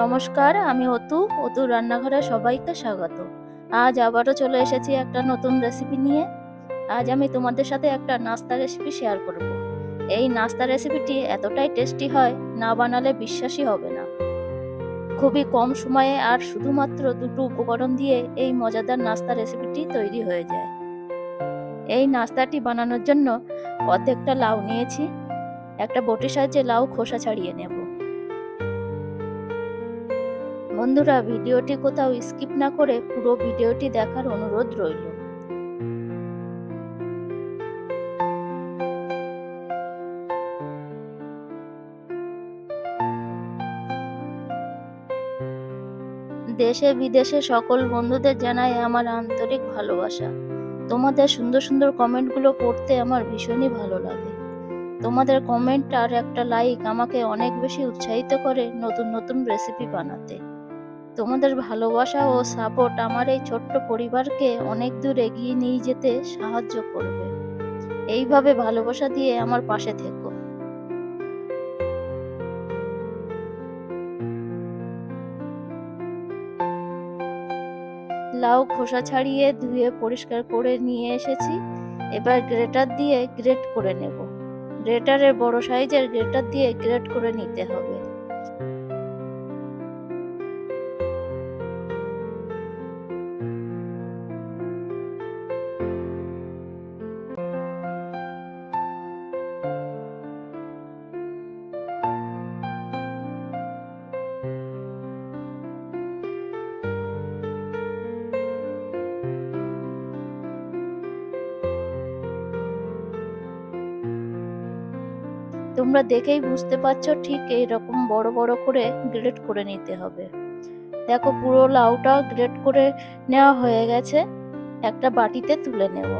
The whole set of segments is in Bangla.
নমস্কার, আমি অতুর রান্নাঘরে সবাইকে স্বাগত। আজ আবারও চলে এসেছি একটা নতুন রেসিপি নিয়ে। আজ আমি তোমাদের সাথে একটা নাস্তা রেসিপি শেয়ার করব। এই নাস্তা রেসিপিটি এতটাই টেস্টি হয়, না বানালে বিশ্বাসই হবে না। খুবই কম সময়ে আর শুধুমাত্র দুটো উপকরণ দিয়ে এই মজাদার নাস্তা রেসিপিটি তৈরি হয়ে যায়। এই নাস্তাটি বানানোর জন্য অর্ধেকটা লাউ নিয়েছি। একটা বটির সাহায্যে লাউ খোসা ছাড়িয়ে নেব। বন্ধুরা, ভিডিওটি কোথাও স্কিপ না করে পুরো ভিডিওটি দেখার অনুরোধ রইল। দেশে বিদেশে সকল বন্ধুদের জানাই আমার আন্তরিক ভালোবাসা। তোমাদের সুন্দর সুন্দর কমেন্টগুলো পড়তে আমার ভীষণই ভালো লাগে। তোমাদের কমেন্ট আর একটা লাইক আমাকে অনেক বেশি উৎসাহিত করে নতুন নতুন রেসিপি বানাতে। তোমাদের ভালোবাসা ও সাপোর্ট আমার এই ছোট্ট পরিবারকে অনেক দূর এগিয়ে নিয়ে যেতে সাহায্য করবে। এইভাবে ভালোবাসা দিয়ে আমার পাশে থেকো। লাউ খোসা ছাড়িয়ে ধুয়ে পরিষ্কার করে নিয়ে এসেছি। এবার গ্রেটার দিয়ে গ্রেট করে নেব। গ্রেটারের বড় সাইজের গ্রেটার দিয়ে গ্রেট করে নিতে হবে। তোমরা দেখেই বুঝতে পারছো, ঠিক এইরকম বড় বড় করে গ্রেট করে নিতে হবে। দেখো, পুরো লাউটা গ্রেট করে নেওয়া হয়ে গেছে। একটা বাটিতে তুলে নেব।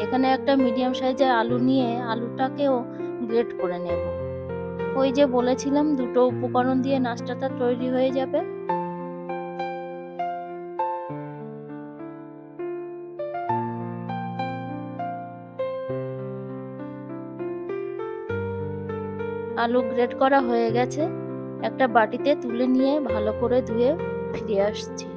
এখানে একটা মিডিয়াম সাইজের আলু নিয়ে আলুটাকেও গ্রেট করে নেব। ওই যে বলেছিলাম, দুটো উপকরণ দিয়ে নাস্তাটা তৈরি হয়ে যাবে। আলু গ্রেট করা হয়ে গেছে। একটা বাটিতে তুলে নিয়ে ভালো করে ধুয়ে ফিরে আসছি।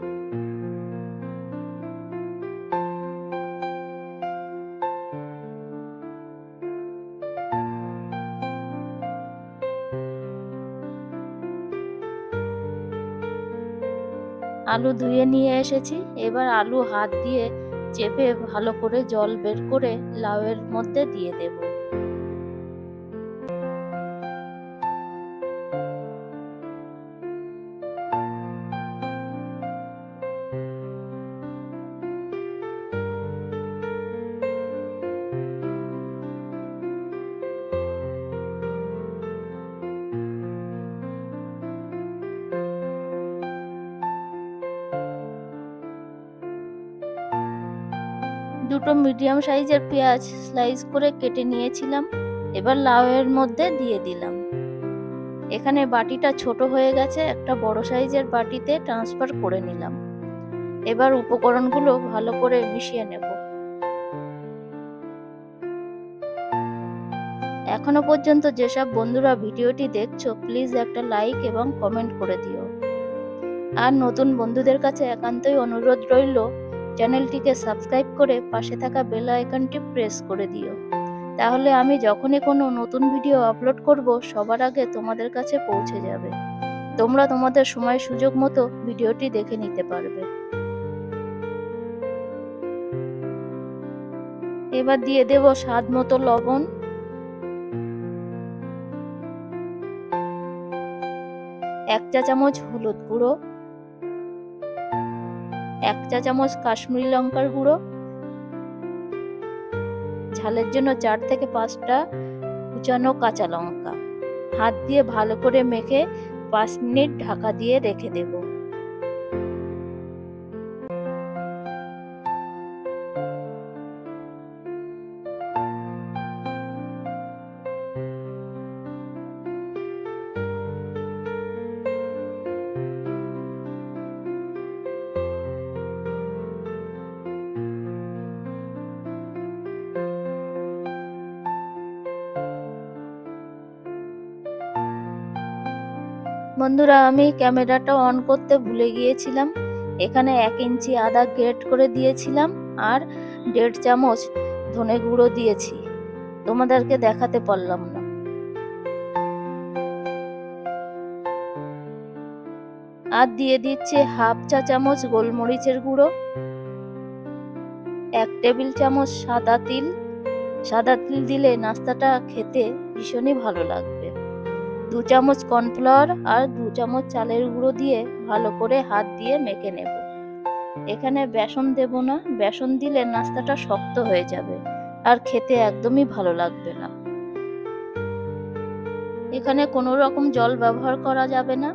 আলু ধুয়ে নিয়ে এসেছি। এবার আলু হাত দিয়ে চেপে ভালো করে জল বের করে লাউয়ের মধ্যে দিয়ে দেব। দুটো মিডিয়াম সাইজের পেঁয়াজ স্লাইস করে কেটে নিয়েছিলাম। এবার লাউয়ের মধ্যে দিয়ে দিলাম। এখানে বাটিটা ছোট হয়ে গেছে, একটা বড় সাইজের বাটিতে ট্রান্সফার করে নিলাম। এবার উপকরণগুলো ভালো করে মিশিয়ে নেব। এখনো পর্যন্ত যেসব বন্ধুরা ভিডিওটি দেখছো, প্লিজ একটা লাইক এবং কমেন্ট করে দিও। আর নতুন বন্ধুদের কাছে একান্তই অনুরোধ রইল, চ্যানেলটিকে সাবস্ক্রাইব করে পাশে থাকা বেল আইকনটি প্রেস করে দিও। তাহলে আমি যখনই কোনো নতুন ভিডিও আপলোড করব, সবার আগে তোমাদের কাছে পৌঁছে যাবে। তোমরা তোমাদের সময় সুযোগ মতো ভিডিওটি দেখে নিতে পারবে। এবার দিয়ে দেব স্বাদ মতো লবণ, 1 চা চামচ হলুদ গুঁড়ো, 1 চা চামচ কাশ্মীরি লঙ্কার গুঁড়ো, ঝালের জন্য 4 থেকে 5টা কুচানো কাঁচা লঙ্কা। হাত দিয়ে ভালো করে মেখে 5 মিনিট ঢাকা দিয়ে রেখে দেব। বন্ধুরা, আমি ক্যামেরাটা অন করতে ভুলে গিয়েছিলাম। এখানে 1 ইঞ্চি আদা গ্রেট করে দিয়েছিলাম আর 1.5 চামচ ধনে গুঁড়ো দিয়েছি। তোমাদেরকে দেখাতে পারলাম না। আর দিয়ে দিচ্ছি 1/2 চা চামচ গোলমরিচের গুঁড়ো, 1 টেবিল চামচ সাদা তিল। সাদা তিল দিলে নাস্তাটা খেতে ভীষণই ভালো লাগবে। 2 চামচ কর্নফ্লাওয়ার আর 2 চামচ চালের গুঁড়ো দিয়ে ভালো করে হাত দিয়ে মেখে নেব। এখানে বেসন দেব না, বেসন দিলে নাস্তাটা শক্ত হয়ে যাবে আর খেতে একদমই ভালো লাগবে না। এখানে কোনো রকম জল ব্যবহার করা যাবে না।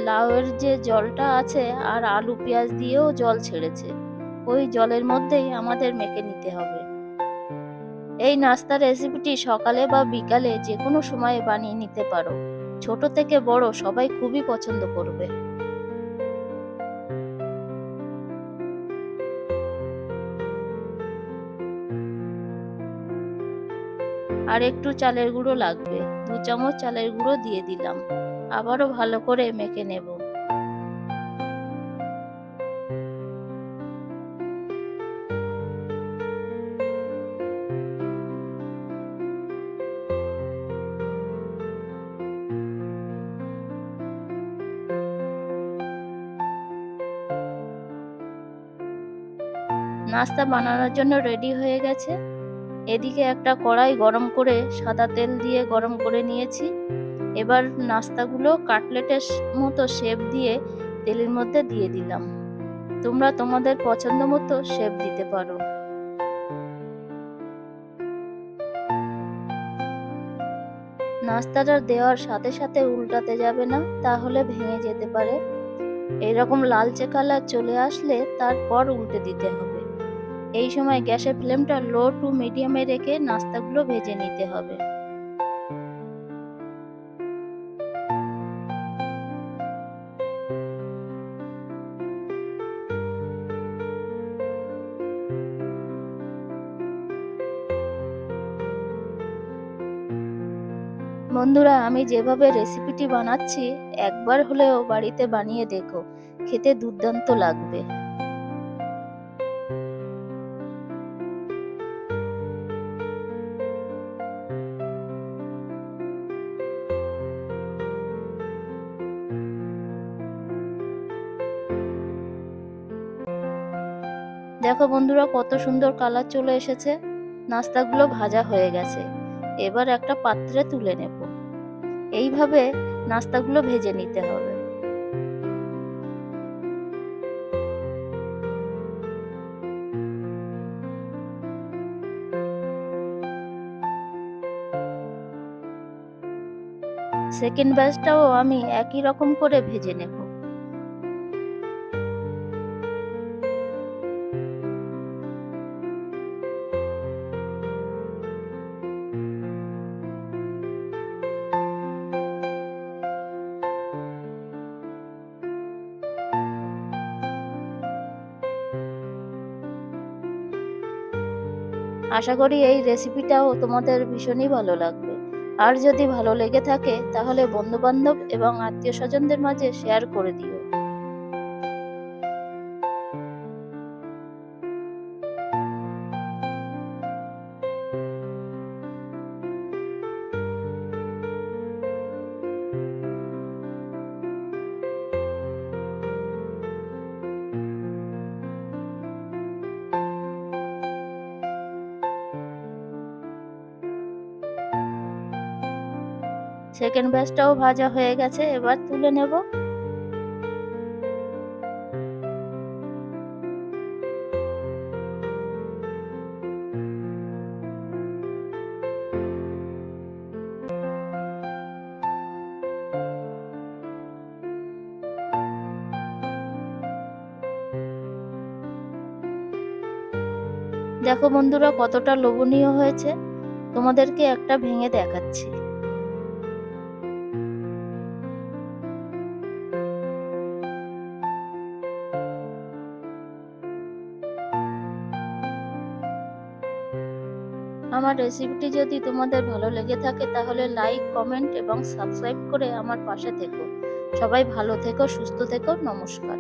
লাউয়ের যে জলটা আছে আর আলু পেঁয়াজ দিয়েও জল ছেড়েছে, ওই জলের মধ্যেই আমাদের মেখে নিতে হবে। এই নাস্তার রেসিপিটি সকালে বা বিকালে যে কোনো সময়ে বানিয়ে নিতে পারো। ছোট থেকে বড় সবাই খুবই পছন্দ করবে। আর একটু চালের গুঁড়ো লাগবে, 2 চামচ চালের গুঁড়ো দিয়ে দিলাম। আবারও ভালো করে মেখে নেব। নাস্তা বানানোর জন্য রেডি হয়ে গেছে। এদিকে একটা কড়াই গরম করে সাদা তেল দিয়ে গরম করে নিয়েছি। এবার নাস্তাগুলো কাটলেটের মতো শেপ দিয়ে তেলের মধ্যে দিয়ে দিলাম। তোমরা তোমাদের পছন্দ মতো শেপ দিতে পারো। নাস্তাটা দেওয়ার সাথে সাথে উল্টাতে যাবে না, তাহলে ভেঙে যেতে পারে। এরকম লালচে কালার চলে আসলে তারপর উল্টে দিতে হবে। এই সময় গ্যাসের ফ্লেমটা লো টু মিডিয়ামে রেখে নাস্তাগুলো ভেজে নিতে হবে। বন্ধুরা, আমি যেভাবে রেসিপিটি বানাচ্ছি একবার হলেও বাড়িতে বানিয়ে দেখো, খেতে দুর্দান্ত লাগবে। দেখো বন্ধুরা, কত সুন্দর কালার চলে এসেছে। নাস্তাগুলো ভাজা হয়ে গেছে। এবার একটা পাত্রে তুলে নেব। এইভাবে নাস্তাগুলো ভেজে নিতে হবে। সেকেন্ড ব্যাচটাও আমি একই রকম করে ভেজে নেব। আশা করি এই রেসিপিটাও তোমাদের ভীষণই ভালো লাগবে। আর যদি ভালো লেগে থাকে তাহলে বন্ধুবান্ধব এবং আত্মীয়-স্বজনদের মাঝে শেয়ার করে দিও। সেকেন্ড ব্যাচটাও ভাজা হয়ে গেছে, এবার তুলে নেব। দেখো বন্ধুরা, কতটা লোভনীয় হয়েছে। তোমাদেরকে একটা ভেঙে দেখাচ্ছি। আমার রেসিপিটি যদি তোমাদের ভালো লেগে থাকে তাহলে লাইক, কমেন্ট এবং সাবস্ক্রাইব করে আমার পাশে থেকো। সবাই ভালো থেকো, সুস্থ থেকো। নমস্কার।